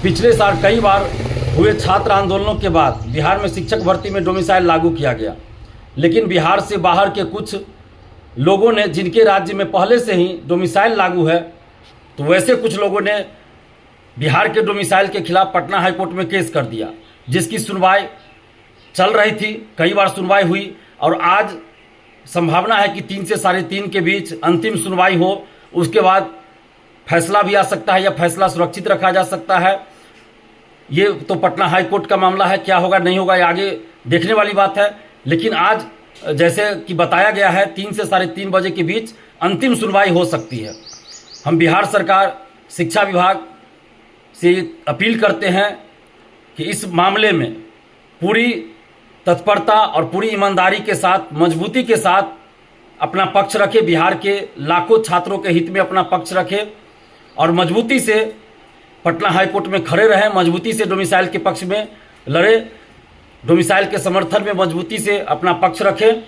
पिछले साल कई बार हुए छात्र आंदोलनों के बाद बिहार में शिक्षक भर्ती में डोमिसाइल लागू किया गया, लेकिन बिहार से बाहर के कुछ लोगों ने, जिनके राज्य में पहले से ही डोमिसाइल लागू है, तो वैसे कुछ लोगों ने बिहार के डोमिसाइल के खिलाफ पटना हाईकोर्ट में केस कर दिया, जिसकी सुनवाई चल रही थी। कई बार सुनवाई हुई और आज संभावना है कि 3 से 3.5 के बीच अंतिम सुनवाई हो। उसके बाद फैसला भी आ सकता है या फैसला सुरक्षित रखा जा सकता है। ये तो पटना हाई कोर्ट का मामला है, क्या होगा नहीं होगा ये आगे देखने वाली बात है। लेकिन आज जैसे कि बताया गया है 3 से 3:30 बजे के बीच अंतिम सुनवाई हो सकती है। हम बिहार सरकार शिक्षा विभाग से अपील करते हैं कि इस मामले में पूरी तत्परता और पूरी ईमानदारी के साथ, मजबूती के साथ अपना पक्ष रखे, बिहार के लाखों छात्रों के हित में अपना पक्ष रखे और मजबूती से पटना हाईकोर्ट में खड़े रहें, मजबूती से डोमिसाइल के पक्ष में लड़े, डोमिसाइल के समर्थन में मजबूती से अपना पक्ष रखें।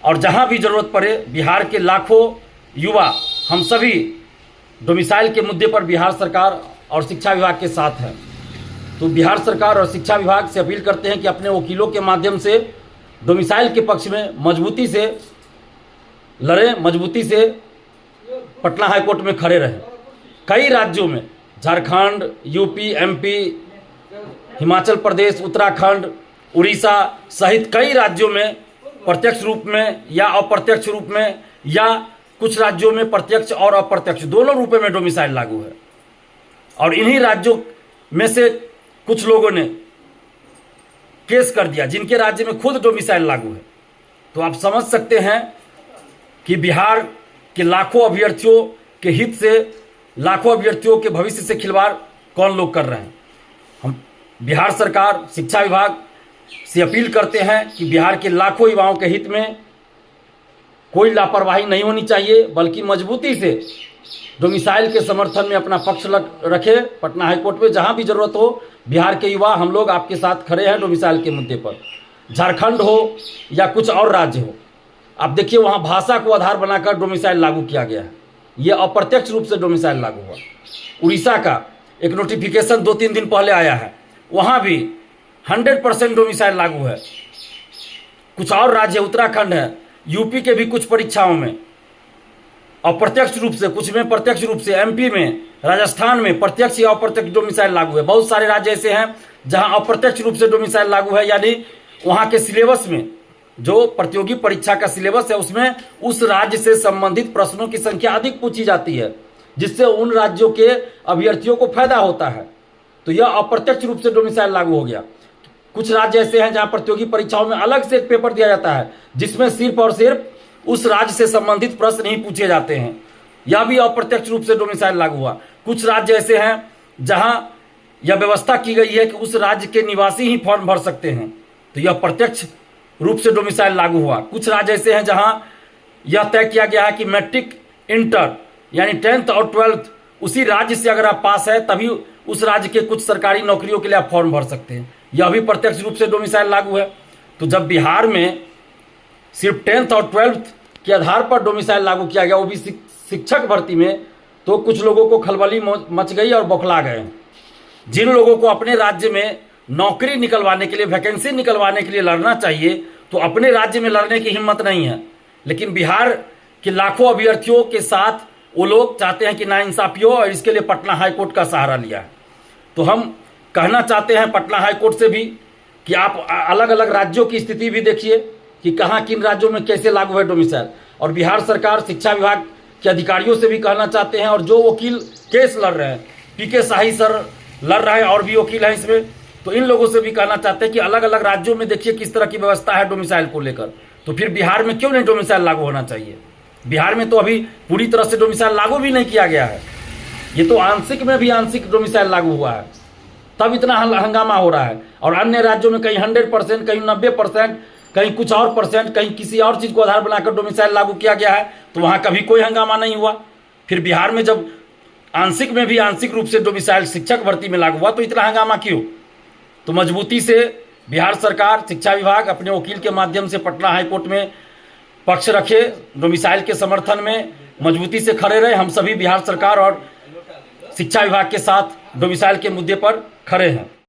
और जहां भी ज़रूरत पड़े, बिहार के लाखों युवा, हम सभी डोमिसाइल के मुद्दे पर बिहार सरकार और शिक्षा विभाग के साथ हैं। तो बिहार सरकार और शिक्षा विभाग से अपील करते हैं कि अपने वकीलों के माध्यम से डोमिसाइल के पक्ष में मजबूती से लड़ें, मजबूती से पटना हाईकोर्ट में खड़े रहें। कई राज्यों में, झारखंड, यूपी, एमपी, हिमाचल प्रदेश, उत्तराखंड, उड़ीसा सहित कई राज्यों में प्रत्यक्ष रूप में या अप्रत्यक्ष रूप में, या कुछ राज्यों में प्रत्यक्ष और अप्रत्यक्ष दोनों रूपों में डोमिसाइल लागू है। और इन्हीं राज्यों में से कुछ लोगों ने केस कर दिया जिनके राज्य में खुद डोमिसाइल लागू है। तो आप समझ सकते हैं कि बिहार के लाखों अभ्यर्थियों के हित से, लाखों अभ्यर्थियों के भविष्य से खिलवाड़ कौन लोग कर रहे हैं। हम बिहार सरकार, शिक्षा विभाग से अपील करते हैं कि बिहार के लाखों युवाओं के हित में कोई लापरवाही नहीं होनी चाहिए, बल्कि मजबूती से डोमिसाइल के समर्थन में अपना पक्ष रखे। पटना हाईकोर्ट में जहां भी जरूरत हो, बिहार के युवा हम लोग आपके साथ खड़े हैं डोमिसाइल के मुद्दे पर। झारखंड हो या कुछ और राज्य हो, आप देखिए वहां भाषा को आधार बनाकर डोमिसाइल लागू किया गया है। ये अप्रत्यक्ष रूप से डोमिसाइल लागू हुआ। उड़ीसा का एक नोटिफिकेशन 2-3 दिन पहले आया है, वहां भी 100% डोमिसाइल लागू है। कुछ और राज्य, उत्तराखंड है, यूपी के भी कुछ परीक्षाओं में अप्रत्यक्ष रूप से, कुछ में प्रत्यक्ष रूप से, एमपी में, राजस्थान में प्रत्यक्ष या अप्रत्यक्ष डोमिसाइल लागू है। बहुत सारे राज्य ऐसे हैं जहां अप्रत्यक्ष रूप से डोमिसाइल लागू है, यानी वहां के सिलेबस में, जो प्रतियोगी परीक्षा का सिलेबस है, उसमें उस राज्य से संबंधित प्रश्नों की संख्या अधिक पूछी जाती है, जिससे उन राज्यों के अभ्यर्थियों को फायदा होता है। तो यह अप्रत्यक्ष रूप से डोमिसाइल लागू हो गया। कुछ राज्य ऐसे हैं जहां प्रतियोगी परीक्षाओं में अलग से एक पेपर दिया जाता है, जिसमें सिर्फ और सिर्फ उस राज्य से संबंधित प्रश्न ही पूछे जाते हैं। यह भी अप्रत्यक्ष रूप से डोमिसाइल लागू हुआ। कुछ राज्य ऐसे हैं जहां यह व्यवस्था की गई है कि उस राज्य के निवासी ही फॉर्म भर सकते हैं, तो यह प्रत्यक्ष रूप से डोमिसाइल लागू हुआ। कुछ राज्य ऐसे हैं जहां यह तय किया गया है कि मैट्रिक, इंटर यानी 10th और 12th उसी राज्य से अगर आप पास है तभी उस राज्य के कुछ सरकारी नौकरियों के लिए आप फॉर्म भर सकते हैं। यह भी प्रत्यक्ष रूप से डोमिसाइल लागू है। तो जब बिहार में सिर्फ 10th और 12th के आधार पर डोमिसाइल लागू किया गया, वो भी शिक्षक भर्ती में, तो कुछ लोगों को खलबली मच गई और बौखला गए। जिन लोगों को अपने राज्य में नौकरी निकलवाने के लिए, वैकेंसी निकलवाने के लिए लड़ना चाहिए, तो अपने राज्य में लड़ने की हिम्मत नहीं है। लेकिन बिहार के लाखों अभ्यर्थियों के साथ वो लोग चाहते हैं कि नाइंसाफी हो, और इसके लिए पटना हाईकोर्ट का सहारा लिया है। तो हम कहना चाहते हैं पटना हाईकोर्ट से भी कि आप अलग अलग राज्यों की स्थिति भी देखिए कि कहाँ किन राज्यों में कैसे लागू है डोमिसाइल। और बिहार सरकार, शिक्षा विभाग के अधिकारियों से भी कहना चाहते हैं, और जो वकील केस लड़ रहे हैं, पीके शाही सर लड़ रहे हैं और भी वकील हैं इसमें, तो इन लोगों से भी कहना चाहते हैं कि अलग अलग राज्यों में देखिए किस तरह की व्यवस्था है डोमिसाइल को लेकर। तो फिर बिहार में क्यों नहीं डोमिसाइल लागू होना चाहिए। बिहार में तो अभी पूरी तरह से डोमिसाइल लागू भी नहीं किया गया है, ये तो आंशिक में भी आंशिक डोमिसाइल लागू हुआ है, तब इतना हंगामा हो रहा है। और अन्य राज्यों में कहीं 100%, कहीं 90%, कहीं कुछ और परसेंट, कहीं किसी और चीज़ को आधार बनाकर डोमिसाइल लागू किया गया है, तो वहाँ कभी कोई हंगामा नहीं हुआ। फिर बिहार में जब आंशिक में भी आंशिक रूप से डोमिसाइल शिक्षक भर्ती में लागू हुआ, तो इतना हंगामा क्यों। तो मजबूती से बिहार सरकार, शिक्षा विभाग अपने वकील के माध्यम से पटना हाईकोर्ट में पक्ष रखे, डोमिसाइल के समर्थन में मजबूती से खड़े रहे। हम सभी बिहार सरकार और शिक्षा विभाग के साथ डोमिसाइल के मुद्दे पर खड़े हैं।